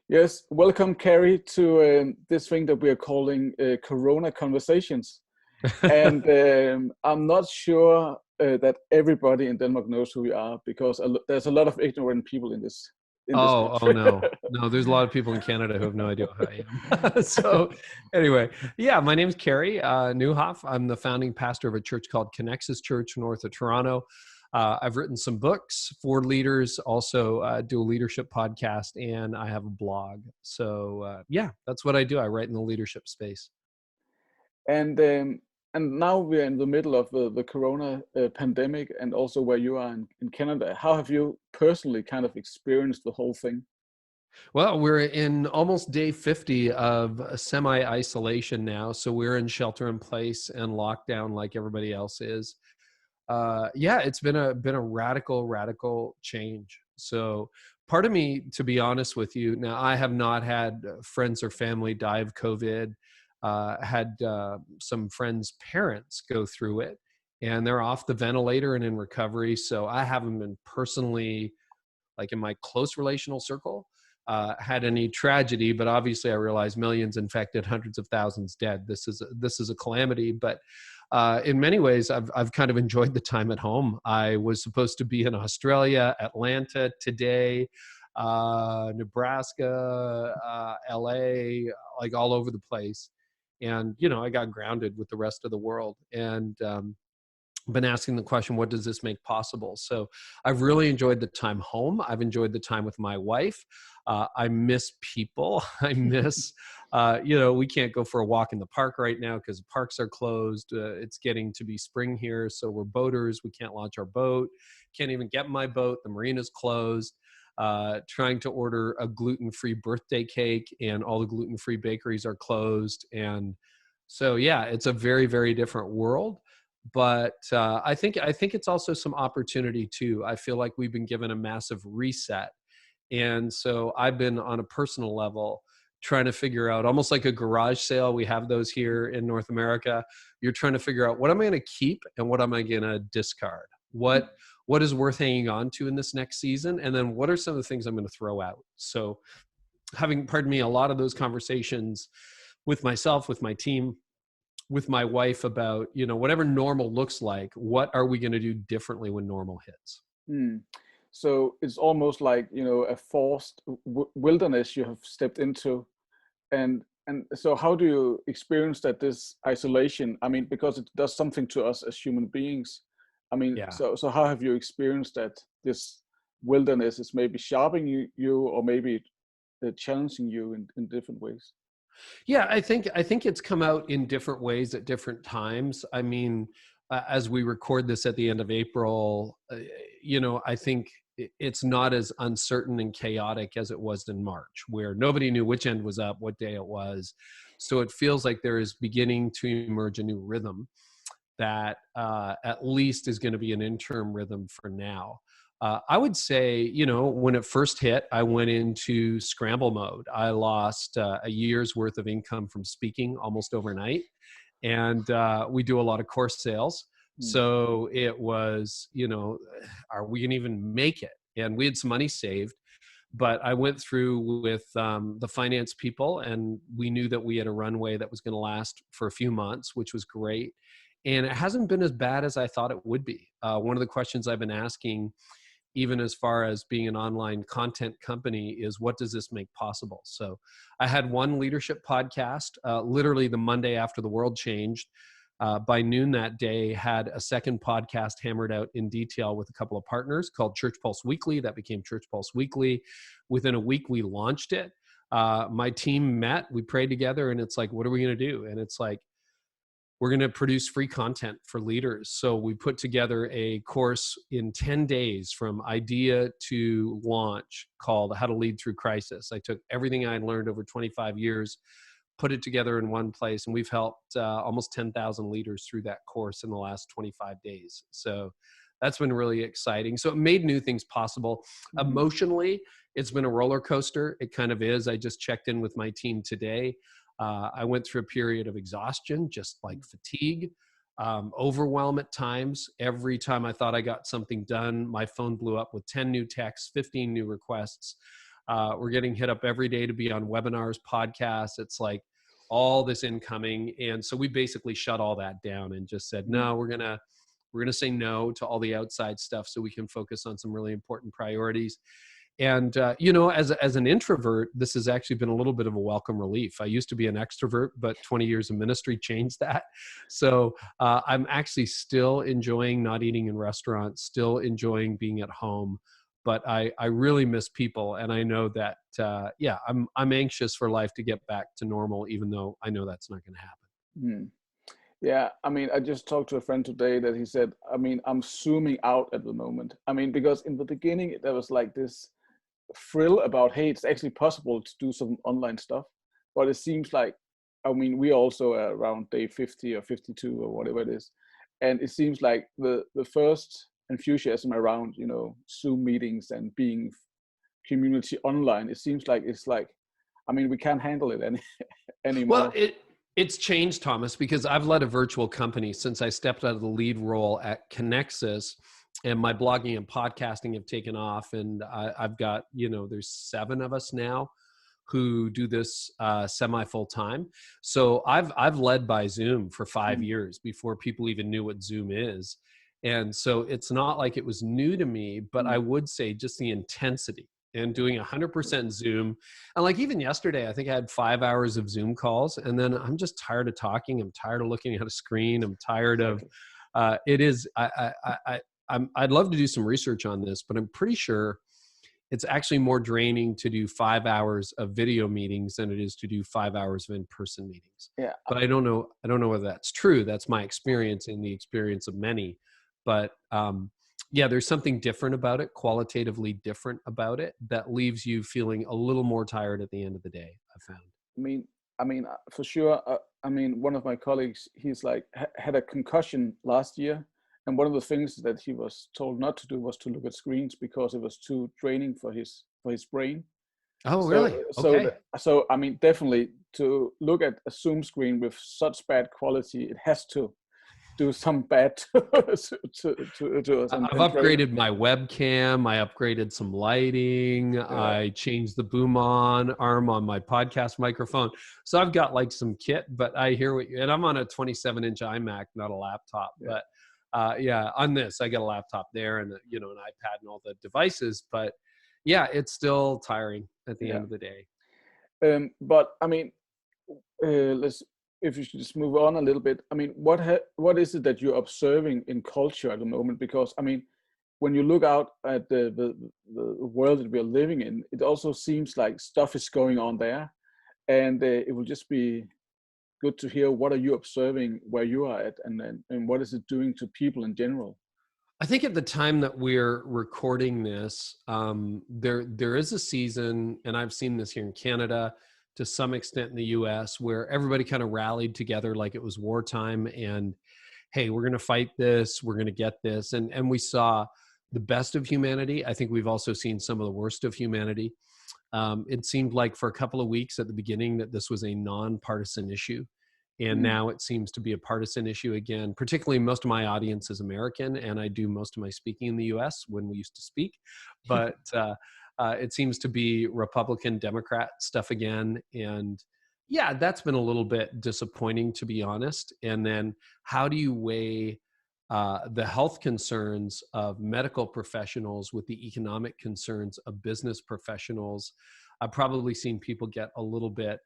Yes, welcome, Carey, to this thing that we are calling Corona Conversations. And I'm not sure that everybody in Denmark knows who we are because there's a lot of ignorant people in this Oh country. no. There's a lot of people in Canada who have no idea who I am. So anyway, yeah, my name's Carey Niewhof. I'm the founding pastor of a church called Connexus Church north of Toronto. I've written some books for leaders, also do a leadership podcast, and I have a blog. So yeah, that's what I do. I write in the leadership space. And now we're in the middle of the Corona pandemic, and also where you are in Canada. How have you personally kind of experienced the whole thing? Well, we're in almost day 50 of semi-isolation now. So we're in shelter in place and lockdown like everybody else is. Yeah, it's been a radical change. So part of me, to be honest with you, now I have not had friends or family die of COVID. Had some friends' parents go through it, and they're off the ventilator and in recovery. So I haven't been personally, like in my close relational circle, had any tragedy. But obviously, I realize millions infected, hundreds of thousands dead. This is a calamity. But in many ways, I've kind of enjoyed the time at home. I was supposed to be in Australia, Atlanta today, Nebraska, LA, like all over the place. And, I got grounded with the rest of the world and been asking the question, what does this make possible? So I've really enjoyed the time home. I've enjoyed the time with my wife. I miss people. I miss, we can't go for a walk in the park right now because the parks are closed. It's getting to be spring here. So we're boaters. We can't launch our boat. Can't even get my boat. The marina's closed. Trying to order a gluten-free birthday cake, and all the gluten-free bakeries are closed. And so, yeah, it's a very, very different world. But I think it's also some opportunity too. I feel like we've been given a massive reset. And so I've been on a personal level trying to figure out, almost like a garage sale. We have those here in North America. You're trying to figure out, what am I going to keep and what am I going to discard? What is worth hanging on to in this next season? And then what are some of the things I'm going to throw out? So having, pardon me, a lot of those conversations with myself, with my team, with my wife about, whatever normal looks like, what are we going to do differently when normal hits? So it's almost like, a forced wilderness you have stepped into. And so how do you experience that, this isolation? I mean, because it does something to us as human beings. I mean, Yeah. so how have you experienced that this wilderness is maybe sharpening you or maybe challenging you in different ways? Yeah, I think it's come out in different ways at different times. I mean, as we record this at the end of April, I think it's not as uncertain and chaotic as it was in March, where nobody knew which end was up, what day it was. So it feels like there is beginning to emerge a new rhythm that at least is going to be an interim rhythm for now. I would say, when it first hit, I went into scramble mode. I lost a year's worth of income from speaking almost overnight. And we do a lot of course sales. So it was, are we going to even make it? And we had some money saved. But I went through with the finance people, and we knew that we had a runway that was going to last for a few months, which was great. And it hasn't been as bad as I thought it would be. One of the questions I've been asking, even as far as being an online content company, is what does this make possible? So I had one leadership podcast, literally the Monday after the world changed. By noon that day, had a second podcast hammered out in detail with a couple of partners called Church Pulse Weekly. That became Church Pulse Weekly. Within a week, we launched it. My team met, we prayed together, and it's like, what are we going to do? And it's like, we're going to produce free content for leaders. So we put together a course in 10 days from idea to launch called How to Lead Through Crisis. I took everything I had learned over 25 years, put it together in one place, and we've helped almost 10,000 leaders through that course in the last 25 days. So that's been really exciting. So it made new things possible. Emotionally, it's been a roller coaster. It kind of is. I just checked in with my team today. I went through a period of exhaustion, just like fatigue, overwhelm at times. Every time I thought I got something done, my phone blew up with 10 new texts, 15 new requests. We're getting hit up every day to be on webinars, podcasts. It's like all this incoming. And so we basically shut all that down and just said, no, we're going to say no to all the outside stuff so we can focus on some really important priorities. And, as an introvert, this has actually been a little bit of a welcome relief. I used to be an extrovert, but 20 years of ministry changed that. So I'm actually still enjoying not eating in restaurants, still enjoying being at home. But I really miss people. And I know that, I'm anxious for life to get back to normal, even though I know that's not going to happen. Yeah, I mean, I just talked to a friend today that he said, I mean, I'm zooming out at the moment. I mean, because in the beginning, there was like this thrill about, hey, it's actually possible to do some online stuff. But it seems like, I mean, we also are around day 50 or 52 or whatever it is. And it seems like the first enthusiasm around, Zoom meetings and being community online, it seems like I mean, we can't handle it anymore. Well, it's changed, Thomas, because I've led a virtual company since I stepped out of the lead role at Connexus, and my blogging and podcasting have taken off. And I've got, there's 7 of us now who do this semi full time. So I've led by Zoom for 5 years before people even knew what Zoom is. And so it's not like it was new to me, but I would say just the intensity and doing 100% Zoom. And like even yesterday, I think I had 5 hours of Zoom calls, and then I'm just tired of talking. I'm tired of looking at a screen. I'm tired of, I'd love to do some research on this, but I'm pretty sure it's actually more draining to do 5 hours of video meetings than it is to do 5 hours of in-person meetings. Yeah. But I don't know whether that's true. That's my experience and the experience of many. But there's something different about it, qualitatively different about it, that leaves you feeling a little more tired at the end of the day, I found. I mean, for sure. I mean, one of my colleagues, he's like had a concussion last year. And one of the things that he was told not to do was to look at screens because it was too draining for his brain. Oh, really? Okay. So I mean, definitely to look at a Zoom screen with such bad quality, it has to do some bad to us. I've upgraded my webcam. I upgraded some lighting. Yeah. I changed the boom arm on my podcast microphone. So I've got like some kit, but I hear and I'm on a 27-inch iMac, not a laptop, but on this, I got a laptop there and, an iPad and all the devices, but it's still tiring at the end of the day. But I mean, if you should just move on a little bit, I mean, what is it that you're observing in culture at the moment? Because I mean, when you look out at the world that we're living in, it also seems like stuff is going on there, and it will just be good to hear what are you observing where you are at, and what is it doing to people in general? I think at the time that we're recording this, there is a season, and I've seen this here in Canada, to some extent in the US, where everybody kind of rallied together like it was wartime and, hey, we're going to fight this, we're going to get this. And we saw the best of humanity. I think we've also seen some of the worst of humanity. It seemed like for a couple of weeks at the beginning that this was a nonpartisan issue. And now it seems to be a partisan issue again. Particularly most of my audience is American, and I do most of my speaking in the US when we used to speak. But it seems to be Republican, Democrat stuff again. And that's been a little bit disappointing, to be honest. And then how do you weigh the health concerns of medical professionals with the economic concerns of business professionals? I've probably seen people get a little bit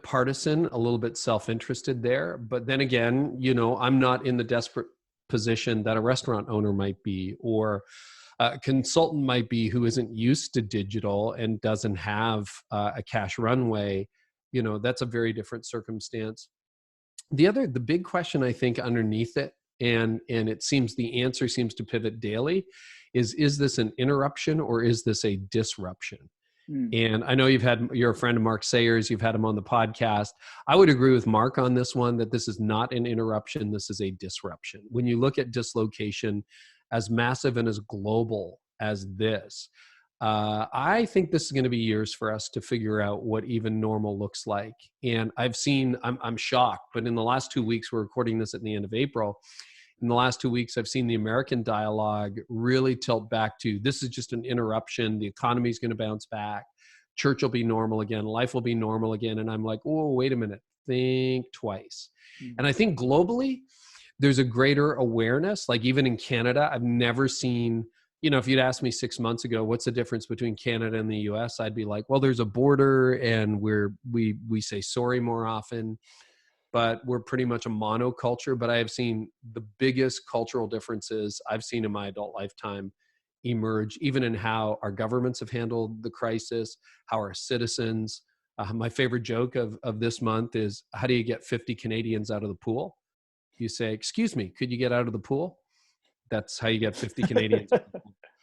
partisan, a little bit self-interested there. But then again, I'm not in the desperate position that a restaurant owner might be, or a consultant might be, who isn't used to digital and doesn't have a cash runway. That's a very different circumstance. The big question, I think, underneath it, and it seems the answer seems to pivot daily, is this an interruption or is this a disruption? And I know you're a friend of Mark Sayers, you've had him on the podcast. I would agree with Mark on this one, that this is not an interruption, this is a disruption. When you look at dislocation as massive and as global as this, I think this is going to be years for us to figure out what even normal looks like. And I'm shocked, but in the last 2 weeks, we're recording this at the end of April, in the last 2 weeks, I've seen the American dialogue really tilt back to, this is just an interruption. The economy is going to bounce back. Church will be normal again. Life will be normal again. And I'm like, oh, wait a minute. Think twice. And I think globally, there's a greater awareness. Like even in Canada, I've never seen, if you'd asked me 6 months ago, what's the difference between Canada and the US? I'd be like, well, there's a border and we say sorry more often, but we're pretty much a monoculture. But I have seen the biggest cultural differences I've seen in my adult lifetime emerge, even in how our governments have handled the crisis, how our citizens, my favorite joke of this month is, how do you get 50 Canadians out of the pool? You say, excuse me, could you get out of the pool? That's how you get 50 Canadians.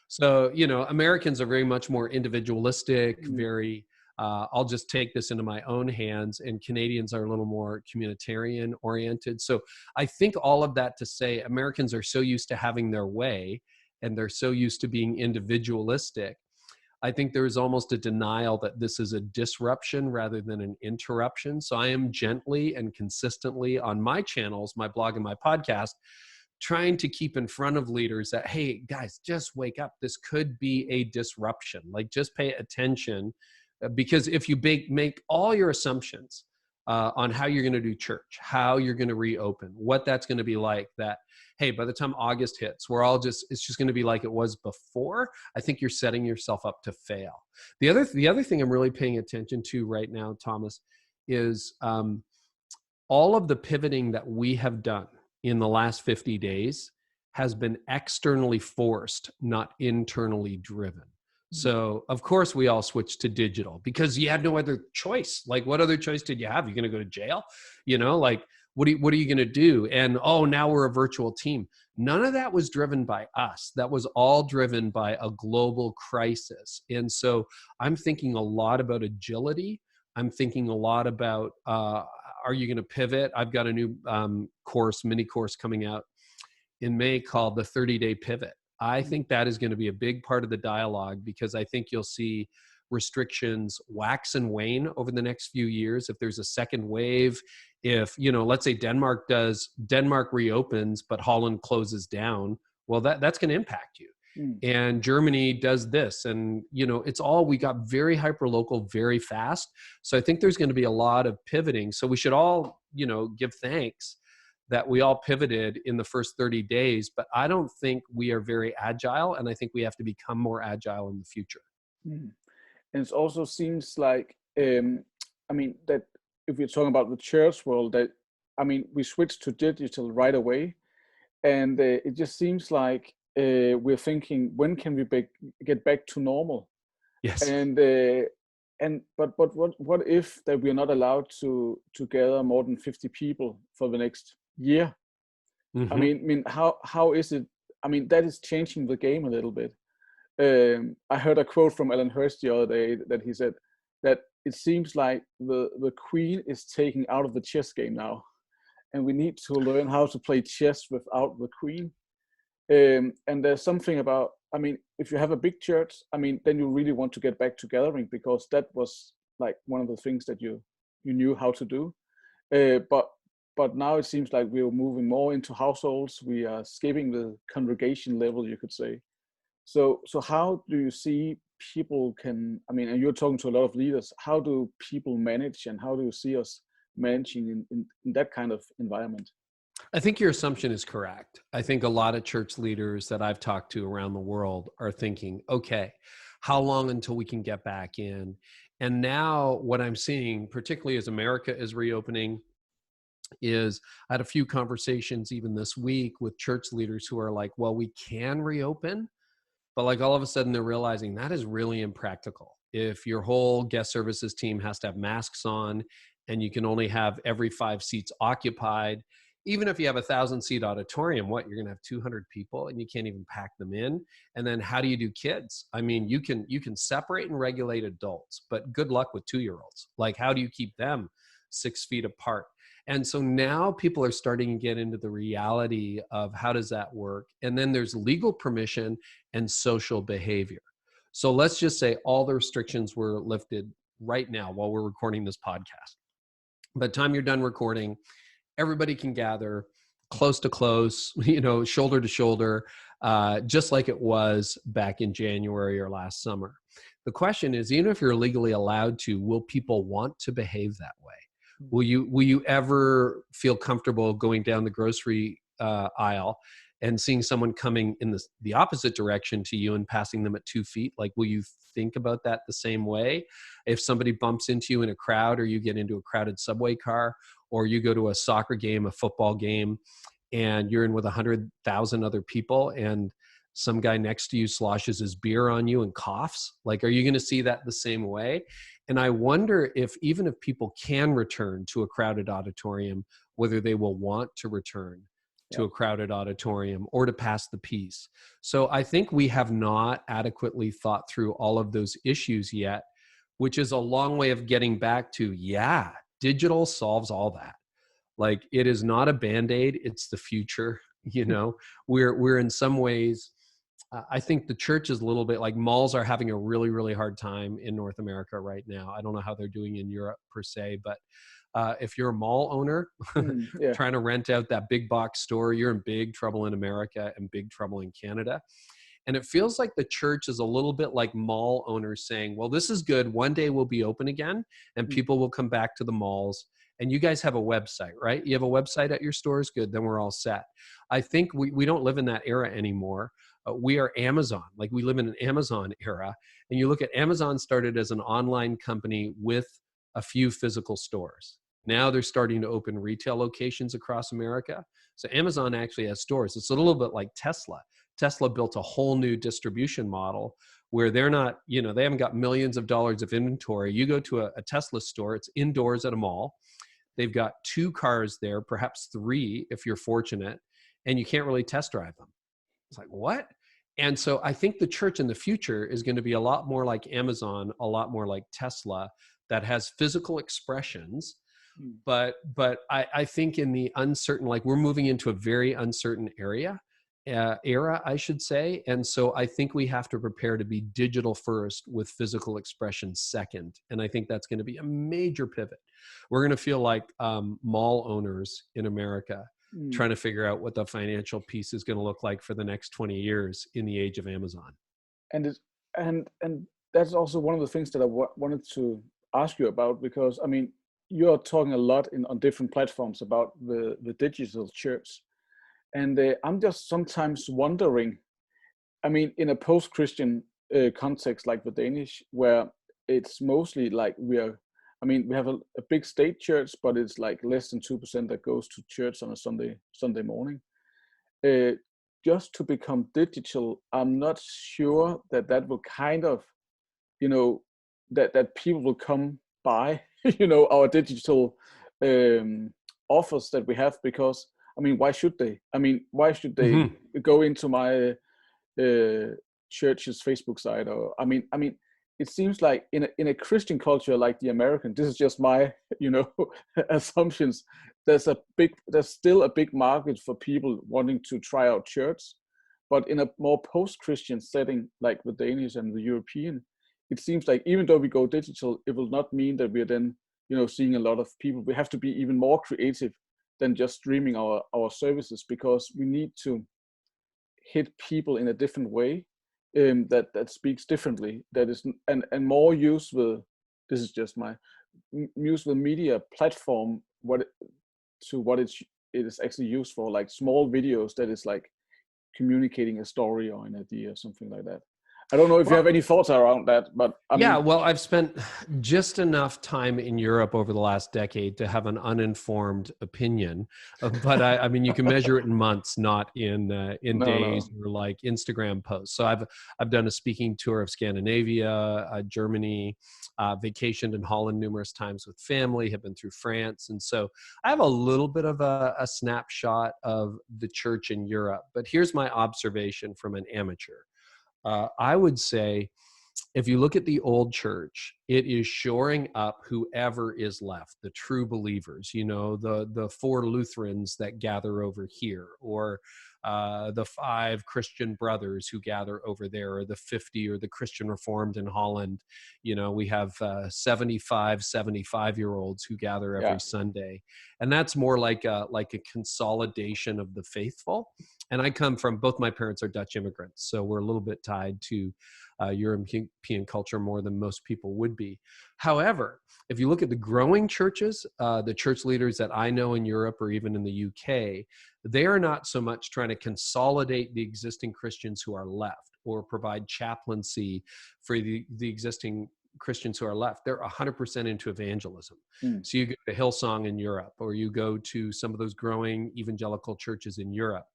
So, Americans are very much more individualistic, very, I'll just take this into my own hands, and Canadians are a little more communitarian oriented. So I think all of that to say, Americans are so used to having their way and they're so used to being individualistic. I think there is almost a denial that this is a disruption rather than an interruption. So I am gently and consistently on my channels, my blog and my podcast, trying to keep in front of leaders that, hey, guys, just wake up. This could be a disruption. Like, just pay attention, because if you make all your assumptions on how you're going to do church, how you're going to reopen, what that's going to be like, that, hey, by the time August hits, it's just going to be like it was before, I think you're setting yourself up to fail. The other thing I'm really paying attention to right now, Thomas, is all of the pivoting that we have done in the last 50 days has been externally forced, not internally driven. So of course we all switched to digital because you had no other choice. Like, what other choice did you have? You're going to go to jail? Like, what are you going to do? And, oh, now we're a virtual team. None of that was driven by us. That was all driven by a global crisis. And so I'm thinking a lot about agility. I'm thinking a lot about, are you going to pivot? I've got a new mini course coming out in May called the 30-Day Pivot. I think that is going to be a big part of the dialogue, because I think you'll see restrictions wax and wane over the next few years. If there's a second wave, if, let's say Denmark reopens, but Holland closes down, well, that's going to impact you. And Germany does this, and we got very hyper-local very fast. So I think there's going to be a lot of pivoting. So we should all, give thanks that we all pivoted in the first 30 days, but I don't think we are very agile, and I think we have to become more agile in the future. And it also seems like, that if we're talking about the church world, that, we switched to digital right away, and it just seems like we're thinking, when can we get back to normal? Yes. But what if that we're not allowed to gather more than 50 people for the next year? Mm-hmm. How is it? That is changing the game a little bit. I heard a quote from Alan Hirst the other day that he said that it seems like the queen is taken out of the chess game now, and we need to learn how to play chess without the queen. And there's something about, if you have a big church, then you really want to get back to gathering, because that was like one of the things that you knew how to do. But now it seems like we're moving more into households. We are skipping the congregation level, you could say. So how do you see people can, and you're talking to a lot of leaders, how do people manage, and how do you see us managing in that kind of environment? I think your assumption is correct. I think a lot of church leaders that I've talked to around the world are thinking, okay, how long until we can get back in? And now what I'm seeing, particularly as America is reopening, is I had a few conversations even this week with church leaders who are like, well, we can reopen, but like all of a sudden they're realizing that is really impractical. If your whole guest services team has to have masks on and you can only have every 5 seats occupied, even if you have a 1,000-seat auditorium, you're going to have 200 people and you can't even pack them in. And then how do you do kids? You can separate and regulate adults, but good luck with 2-year-olds. Like, how do you keep them 6 feet apart? And so now people are starting to get into the reality of how does that work? And then there's legal permission and social behavior. So let's just say all the restrictions were lifted right now while we're recording this podcast. By the time you're done recording, everybody can gather. close to close, shoulder to shoulder, just like it was back in January or last summer. The question is, even if you're legally allowed to, will people want to behave that way? Will you ever feel comfortable going down the grocery aisle and seeing someone coming in the opposite direction to you and passing them at 2 feet? Like, will you think about that the same way? If somebody bumps into you in a crowd, or you get into a crowded subway car, or you go to a soccer game, a football game, and you're in with 100,000 other people, and some guy next to you sloshes his beer on you and coughs, like, are you going to see that the same way? And I wonder if, even if people can return to a crowded auditorium, whether they will want to return to a crowded auditorium or to pass the peace. So I think we have not adequately thought through all of those issues yet, which is a long way of getting back to, digital solves all that. Like, it is not a Band-Aid, it's the future. We're in some ways, I think the church is a little bit like, malls are having a really, really hard time in North America right now. I don't know how they're doing in Europe per se, but if you're a mall owner trying to rent out that big box store, you're in big trouble in America and big trouble in Canada. And it feels like the church is a little bit like mall owners saying, well, this is good. One day we'll be open again and people will come back to the malls. And you guys have a website, right? You have a website at your stores? Good, then we're all set. I think we don't live in that era anymore. We are Amazon. Like, we live in an Amazon era. And you look at Amazon, started as an online company with a few physical stores. Now they're starting to open retail locations across America. So Amazon actually has stores. It's a little bit like Tesla. Tesla built a whole new distribution model where they're not, they haven't got millions of dollars of inventory. You go to a Tesla store, it's indoors at a mall. They've got 2 cars there, perhaps 3 if you're fortunate, and you can't really test drive them. It's like, what? And so I think the church in the future is going to be a lot more like Amazon, a lot more like Tesla, that has physical expressions. But I think in the uncertain, like, we're moving into a very uncertain era, I should say. And so I think we have to prepare to be digital first with physical expression second. And I think that's going to be a major pivot. We're going to feel like mall owners in America trying to figure out what the financial piece is going to look like for the next 20 years in the age of Amazon. And that's also one of the things that I wanted to ask you about, because I mean, you're talking a lot on different platforms about the digital church. And I'm just sometimes wondering, I mean, in a post-Christian context like the Danish, where it's mostly like we have a big state church, but it's like less than 2% that goes to church on a Sunday morning. Just to become digital, I'm not sure that will kind of, that people will come by, our digital offers that we have, because I mean, why should they? I mean, why should they go into my church's Facebook site? Or I mean, it seems like in a Christian culture like the American, this is just my assumptions. There's still a big market for people wanting to try out church, but in a more post-Christian setting like the Danish and the European, it seems like even though we go digital, it will not mean that we're then seeing a lot of people. We have to be even more creative than just streaming our services, because we need to hit people in a different way that speaks differently, that is and more use with, this is just my use with media platform what it is actually used for, like small videos that is like communicating a story or an idea or something like that. I don't know if you have any thoughts around that, but well, I've spent just enough time in Europe over the last decade to have an uninformed opinion. But I mean, you can measure it in months, not in days or like Instagram posts. So I've done a speaking tour of Scandinavia, Germany, vacationed in Holland numerous times with family, have been through France. And so I have a little bit of a snapshot of the church in Europe. But here's my observation from an amateur. I would say, if you look at the old church, it is shoring up whoever is left, the true believers, the 4 Lutherans that gather over here, or the 5 Christian brothers who gather over there, or the 50, or the Christian Reformed in Holland. You know, we have 75-year-olds who gather every Yeah. Sunday. And that's more like a consolidation of the faithful. And I come from, both my parents are Dutch immigrants, so we're a little bit tied to European culture more than most people would be. However, if you look at the growing churches, the church leaders that I know in Europe or even in the UK, they are not so much trying to consolidate the existing Christians who are left or provide chaplaincy for the existing Christians who are left. They're 100% into evangelism. So you go to Hillsong in Europe, or you go to some of those growing evangelical churches in Europe.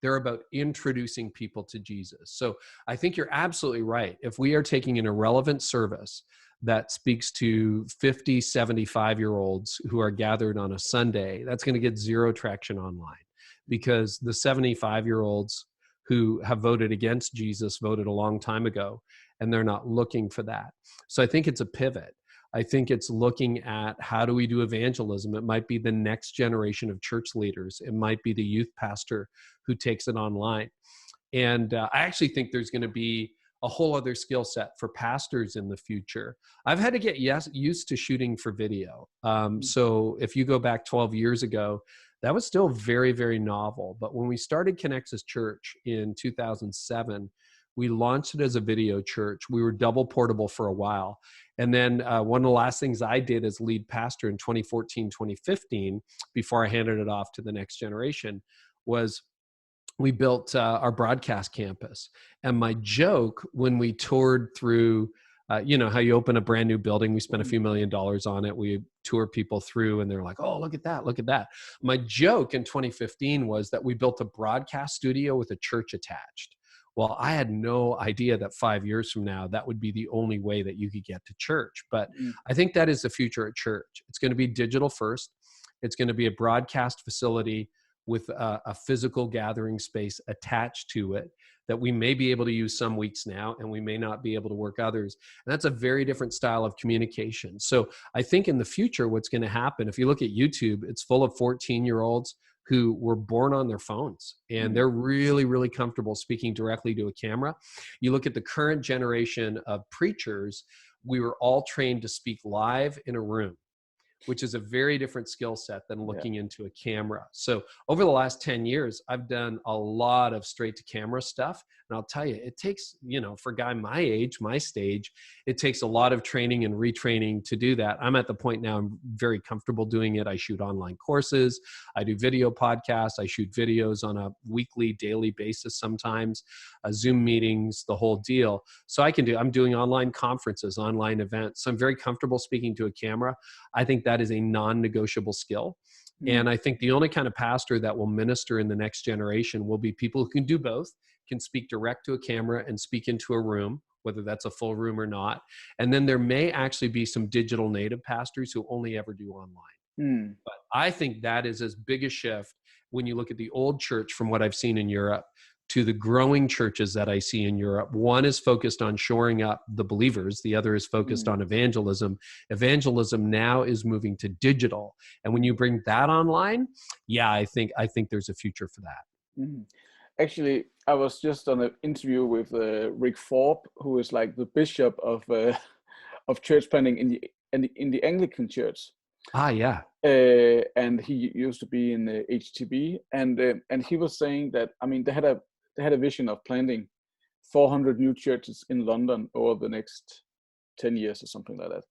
They're about introducing people to Jesus. So I think you're absolutely right. If we are taking an irrelevant service that speaks to 50, 75-year-olds who are gathered on a Sunday, that's going to get zero traction online, because the 75-year-olds who have voted against Jesus voted a long time ago, and they're not looking for that. So I think it's a pivot. I think it's looking at, how do we do evangelism? It might be the next generation of church leaders. It might be the youth pastor who takes it online. And I actually think there's going to be a whole other skill set for pastors in the future. I've had to get used to shooting for video. So if you go back 12 years ago, that was still very, very novel. But when we started Connexus Church in 2007, we launched it as a video church. We were double portable for a while. And then one of the last things I did as lead pastor in 2014, 2015, before I handed it off to the next generation, was we built our broadcast campus. And my joke when we toured through, you know, how you open a brand new building, we spent a few $1 million on it. We tour people through and they're like, oh, look at that, look at that. My joke in 2015 was that we built a broadcast studio with a church attached. Well, I had no idea that 5 years from now, that would be the only way that you could get to church. But I think that is the future at church. It's going to be digital first. It's going to be a broadcast facility with a physical gathering space attached to it that we may be able to use some weeks now, and we may not be able to work others. And that's a very different style of communication. So I think in the future, what's going to happen, if you look at YouTube, it's full of 14-year-olds who were born on their phones, and they're really, really comfortable speaking directly to a camera. You look at the current generation of preachers, we were all trained to speak live in a room, which is a very different skill set than looking into a camera. So over the last 10 years, I've done a lot of straight to camera stuff. And I'll tell you, it takes, you know, for a guy my age, my stage, it takes a lot of training and retraining to do that. I'm at the point now, I'm very comfortable doing it. I shoot online courses. I do video podcasts. I shoot videos on a weekly, daily basis sometimes, Zoom meetings, the whole deal. So I'm doing online conferences, online events. So I'm very comfortable speaking to a camera. I think that is a non-negotiable skill. And I think the only kind of pastor that will minister in the next generation will be people who can do both, can speak direct to a camera and speak into a room, whether that's a full room or not. And then there may actually be some digital native pastors who only ever do online. But I think that is as big a shift when you look at the old church from what I've seen in Europe to the growing churches that I see in Europe. One is focused on shoring up the believers. The other is focused on evangelism. Evangelism now is moving to digital. And when you bring that online, I think there's a future for that. Actually, I was just on an interview with Rick Forbes, who is like the bishop of church planning in the Anglican Church. Yeah. And he used to be in the HTB, and he was saying that, I mean, they had a vision of planting 400 new churches in London over the next 10 years or something like that.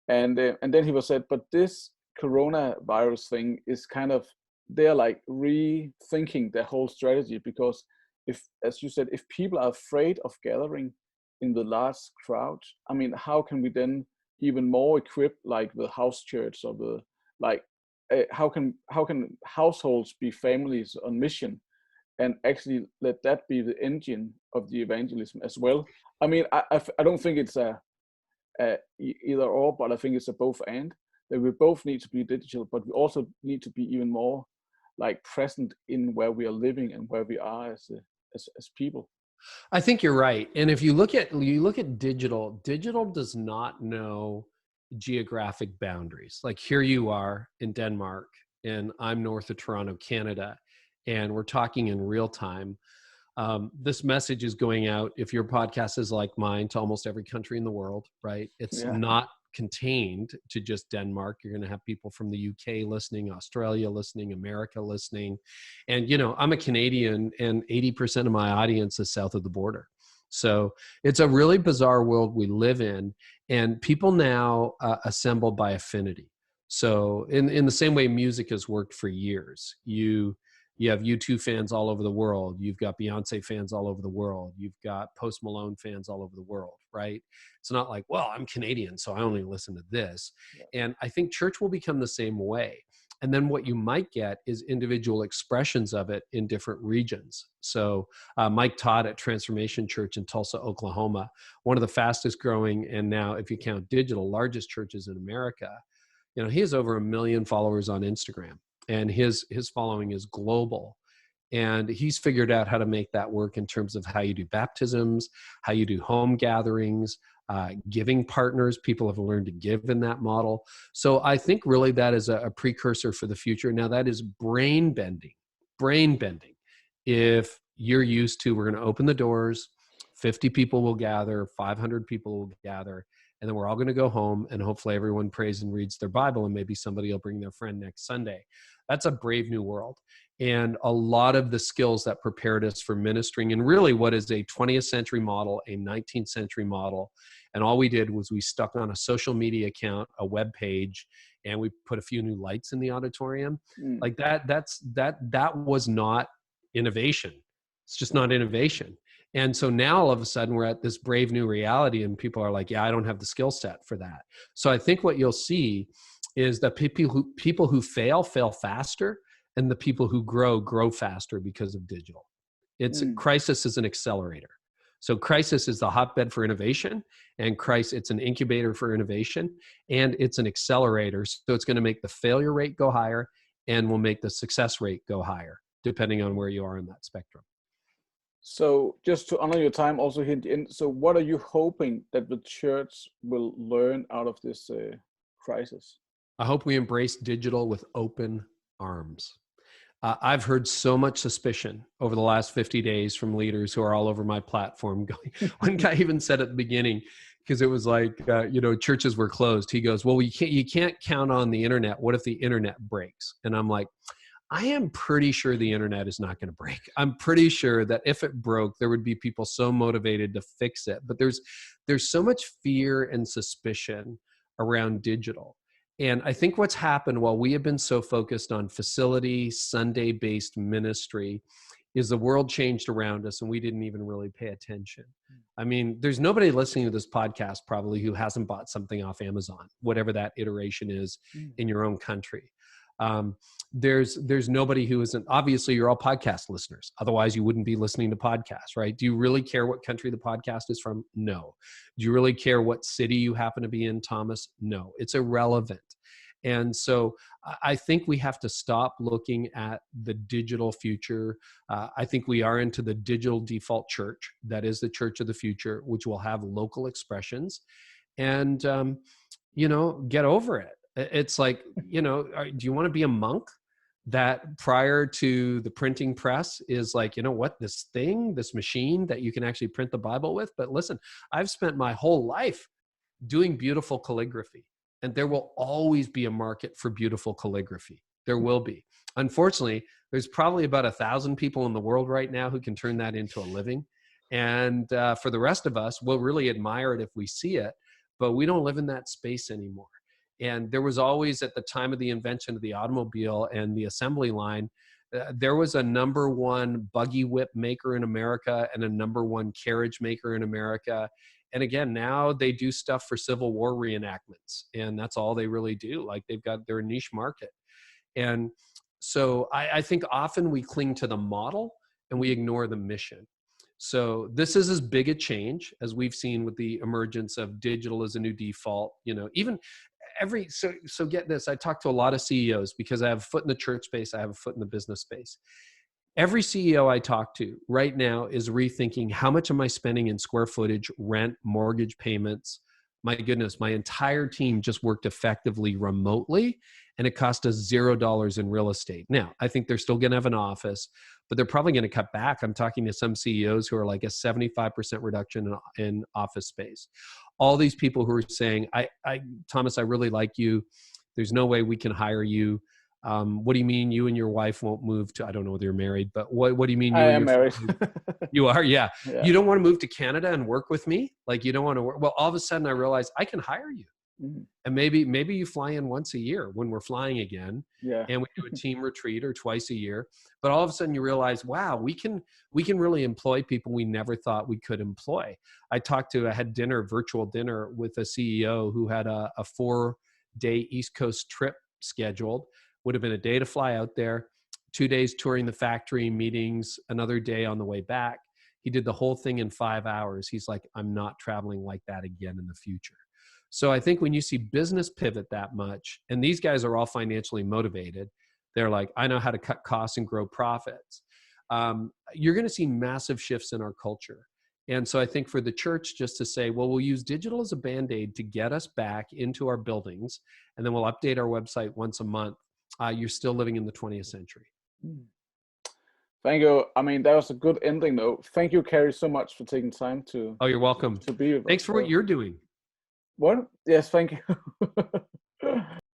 And then he was said, but this coronavirus thing is kind of, they're like rethinking their whole strategy, because if, as you said, if people are afraid of gathering in the large crowd, I mean, how can we then even more equip like the house church or the like? How can households be families on mission, and actually let that be the engine of the evangelism as well? I mean, I don't think it's a either or, but I think it's a both and. That we both need to be digital, but we also need to be even more like present in where we are living and where we are as people. I think you're right. And if you look at digital does not know geographic boundaries. Like here you are in Denmark and I'm north of Toronto, Canada. and we're talking in real time. This message is going out, if your podcast is like mine, to almost every country in the world, right? It's not contained to just Denmark. You're going to have people from the UK listening, Australia listening, America listening. And, you know, I'm a Canadian and 80% of my audience is south of the border. So it's a really bizarre world we live in. And people now assemble by affinity. So in the same way music has worked for years, you have U2 fans all over the world. You've got Beyonce fans all over the world. You've got Post Malone fans all over the world, right? It's not like, well, I'm Canadian, so I only listen to this. Yeah. And I think church will become the same way. And then what you might get is individual expressions of it in different regions. So Mike Todd at Transformation Church in Tulsa, Oklahoma, one of the fastest growing, and now if you count digital, largest churches in America, you know, he has over 1 million followers on Instagram. And his following is global. And he's figured out how to make that work in terms of how you do baptisms, how you do home gatherings, giving partners. People have learned to give in that model. So I think really that is a precursor for the future. Now that is brain bending. If you're used to, we're going to open the doors, 50 people will gather, 500 people will gather, and then we're all going to go home and hopefully everyone prays and reads their Bible and maybe somebody will bring their friend next Sunday. That's a brave new world. And a lot of the skills that prepared us for ministering and really what is a 20th century model, a 19th century model. And all we did was we stuck on a social media account, a web page, and we put a few new lights in the auditorium. Like that was not innovation. It's just not innovation. And so now all of a sudden we're at this brave new reality and people are like, yeah, I don't have the skill set for that. So I think what you'll see is that people who fail faster, and the people who grow faster because of digital. Crisis is an accelerator. So crisis is the hotbed for innovation, and it's an incubator for innovation, and it's an accelerator. So it's going to make the failure rate go higher and will make the success rate go higher, depending on where you are in that spectrum. So just to honor your time also here, so what are you hoping that the church will learn out of this crisis? I hope we embrace digital with open arms. I've heard so much suspicion over the last 50 days from leaders who are all over my platform going. One guy even said at the beginning, because it was like, churches were closed. He goes, well, you can't count on the internet. What if the internet breaks? And I'm like, I am pretty sure the internet is not going to break. I'm pretty sure that if it broke, there would be people so motivated to fix it. But there's so much fear and suspicion around digital. And I think what's happened while we have been so focused on facility, Sunday-based ministry, is the world changed around us and we didn't even really pay attention. I mean, there's nobody listening to this podcast probably who hasn't bought something off Amazon, whatever that iteration is in your own country. There's nobody who isn't, obviously you're all podcast listeners. Otherwise you wouldn't be listening to podcasts, right? Do you really care what country the podcast is from? No. Do you really care what city you happen to be in, Thomas? No, it's irrelevant. And so I think we have to stop looking at the digital future. I think we are into the digital default church. That is the church of the future, which will have local expressions and, get over it. It's like, do you want to be a monk that prior to the printing press is like, this machine that you can actually print the Bible with? But listen, I've spent my whole life doing beautiful calligraphy, and there will always be a market for beautiful calligraphy. There will be. Unfortunately, there's probably about 1,000 people in the world right now who can turn that into a living. And for the rest of us, we'll really admire it if we see it, but we don't live in that space anymore. And there was always, at the time of the invention of the automobile and the assembly line, there was a number one buggy whip maker in America and a number one carriage maker in America. And again, now they do stuff for Civil War reenactments, and that's all they really do. Like they've got their niche market. And so I think often we cling to the model and we ignore the mission. So this is as big a change as we've seen with the emergence of digital as a new default, so get this, I talk to a lot of CEOs because I have a foot in the church space, I have a foot in the business space. Every CEO I talk to right now is rethinking, how much am I spending in square footage, rent, mortgage payments, my goodness, my entire team just worked effectively remotely, and it cost us $0 in real estate. Now, I think they're still going to have an office, but they're probably going to cut back. I'm talking to some CEOs who are like a 75% reduction in office space. All these people who are saying, Thomas, I really like you. There's no way we can hire you. What do you mean you and your wife won't move to, I don't know whether you're married, but what do you mean you I and am your married. You are? Yeah. Yeah. You don't want to move to Canada and work with me? Like, you don't want to work? Well, all of a sudden I realized I can hire you. Mhm. And maybe you fly in once a year when we're flying again, Yeah. and we do a team retreat or twice a year. But all of a sudden you realize, wow, we can really employ people we never thought we could employ. I had virtual dinner with a CEO who had a 4-day East Coast trip scheduled. Would have been a day to fly out there, 2 days touring the factory, meetings, another day on the way back. He did the whole thing in 5 hours. He's like, I'm not traveling like that again in the future. So I think when you see business pivot that much, and these guys are all financially motivated, they're like, I know how to cut costs and grow profits. You're going to see massive shifts in our culture. And so I think for the church just to say, well, we'll use digital as a Band-Aid to get us back into our buildings, and then we'll update our website once a month. You're still living in the 20th century. Thank you. I mean, that was a good ending, though. Thank you, Carey, so much for taking time to. Oh, you're welcome. To be with Thanks us. for what you're doing. What? Yes, thank you.